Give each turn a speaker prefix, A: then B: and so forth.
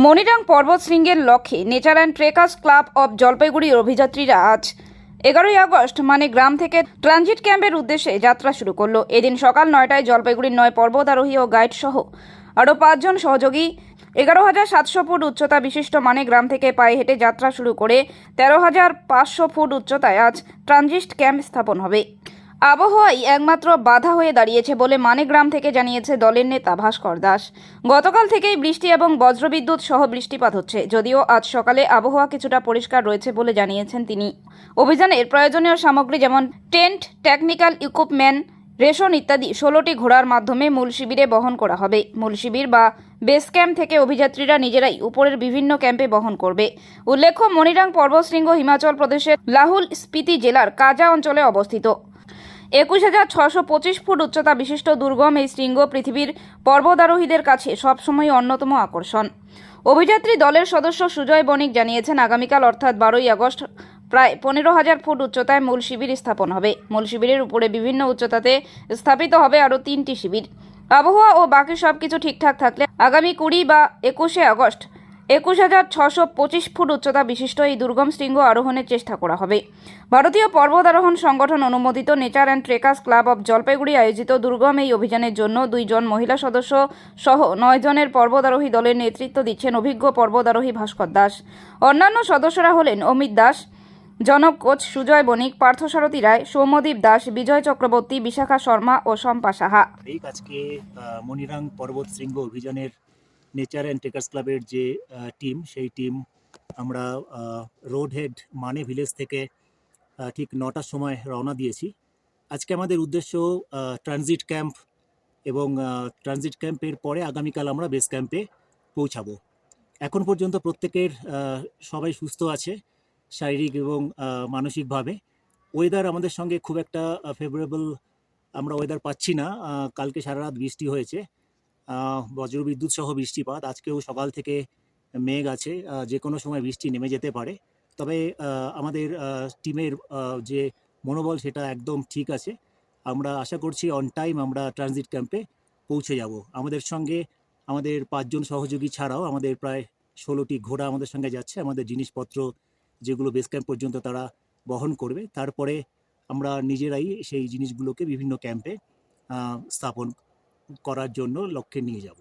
A: মনিরাং পর্বত শৃঙ্গের লক্ষ্যে nature and trekkers club of জলপাইগুড়ির অভিযাত্রীরা আজ 11ই আগস্ট গ্রাম থেকে ট্রানজিট ক্যাম্পের উদ্দেশ্যে যাত্রা শুরু করলো। এদিন সকাল 9টায় জলপাইগুড়ির 9 পর্বতারোহী ও গাইড সহ আরও 5 জন সহযোগী 11,700 ফুট উচ্চতা বিশিষ্ট গ্রাম থেকে পায়ে হেঁটে যাত্রা শুরু করে 13,500 ফুট উচ্চতায় আজ ট্রানজিট ক্যাম্প স্থাপন হবে। আবহাওয়াই একমাত্র বাধা হয়ে দাঁড়িয়েছে বলে গ্রাম থেকে জানিয়েছে দলের নেতা ভাস্কর দাস। গতকাল থেকেই বৃষ্টি এবং বজ্রবিদ্যুৎ সহ বৃষ্টিপাত হচ্ছে, যদিও আজ সকালে আবহাওয়া কিছুটা পরিষ্কার রয়েছে বলে জানিয়েছেন তিনি। অভিযানের প্রয়োজনীয় সামগ্রী যেমন টেন্ট, টেকনিক্যাল ইকুইপমেন্ট, রেশন ইত্যাদি 16টি ঘোড়ার মাধ্যমে মূল শিবিরে বহন করা হবে। মূল শিবির বা বেস ক্যাম্প থেকে অভিযাত্রীরা নিজেরাই উপরের বিভিন্ন ক্যাম্পে বহন করবে। উল্লেখ্য, মনিরাং পর্বতশৃঙ্গ হিমাচল প্রদেশের লাহুল স্পিতি জেলার কাজা অঞ্চলে অবস্থিত। 21,625 ফুট উচ্চতা বিশিষ্ট দুর্গম এই শৃঙ্গ পৃথিবীর পর্বতারোহীদের কাছে সবসময় অন্যতম আকর্ষণ। অভিযাত্রী দলের সদস্য সুজয় বণিক জানিয়েছেন, আগামীকাল অর্থাৎ 12ই আগস্ট প্রায় 15,000 ফুট উচ্চতায় মূল শিবির স্থাপন হবে। মূল শিবিরের উপরে বিভিন্ন উচ্চতাতে স্থাপিত হবে আরও 3টি শিবির। আবহাওয়া ও বাকি সবকিছু ঠিকঠাক থাকলে আগামী 20 বা 21শে আগস্ট 21,625 ফুট উচ্চতা বিশিষ্ট এই দুর্গম শৃঙ্গ আরোহণের চেষ্টা করা হবে। ভারতীয় পর্বত আরোহণ সংগঠন অনুমোদিত nature and trekkers club of Jalpaiguri আয়োজিত দুর্গম এই অভিযানের জন্য 2 জন মহিলা সদস্য সহ 9 জনের পর্বতারোহী দলের নেতৃত্ব দিচ্ছেন অভিজ্ঞ পর্বতারোহী ভাস্কর দাস। অন্যান্য সদস্যরা হলেন অমিত দাস, জনক কোচ, সুজয় বণিক, পার্থসারথী রায়, সৌম্যদীপ দাস, বিজয় চক্রবর্তী, বিশাখা শর্মা ও শম্পা সাহা।
B: আজকে মনিরাং পর্বত শৃঙ্গ অভিযানের নেচার অ্যান্ড ট্রেকার্স ক্লাবের যে টিম, সেই টিম আমরা রোড হেড মানে ভিলেজ থেকে ঠিক 9টার সময় রওনা দিয়েছি। আজকে আমাদের উদ্দেশ্য ট্রানজিট ক্যাম্প এবং ট্রানজিট ক্যাম্পের পরে আগামীকাল আমরা বেস ক্যাম্পে পৌঁছাবো। এখন পর্যন্ত প্রত্যেকের সবাই সুস্থ আছে শারীরিক এবং মানসিকভাবে। ওয়েদার আমাদের সঙ্গে খুব একটা ফেভারেবল আমরা ওয়েদার পাচ্ছি না। কালকে সারা রাত বৃষ্টি হয়েছে, বজ্রবিদ্যুৎ সহ বৃষ্টিপাত। আজকেও সকাল থেকে মেঘ আছে, যে কোনো সময় বৃষ্টি নেমে যেতে পারে। তবে আমাদের টিমের যে মনোবল সেটা একদম ঠিক আছে। আমরা আশা করছি অন টাইম আমরা ট্রানজিট ক্যাম্পে পৌঁছে যাব। আমাদের সঙ্গে আমাদের 5 জন সহযোগী ছাড়াও আমাদের প্রায় 16টি ঘোড়া আমাদের সঙ্গে যাচ্ছে। আমাদের জিনিসপত্র যেগুলো বেস ক্যাম্প পর্যন্ত তারা বহন করবে, তারপরে আমরা নিজেরাই সেই জিনিসগুলোকে বিভিন্ন ক্যাম্পে স্থাপন করার জন্য লক্ষ্যে নিয়ে যাব।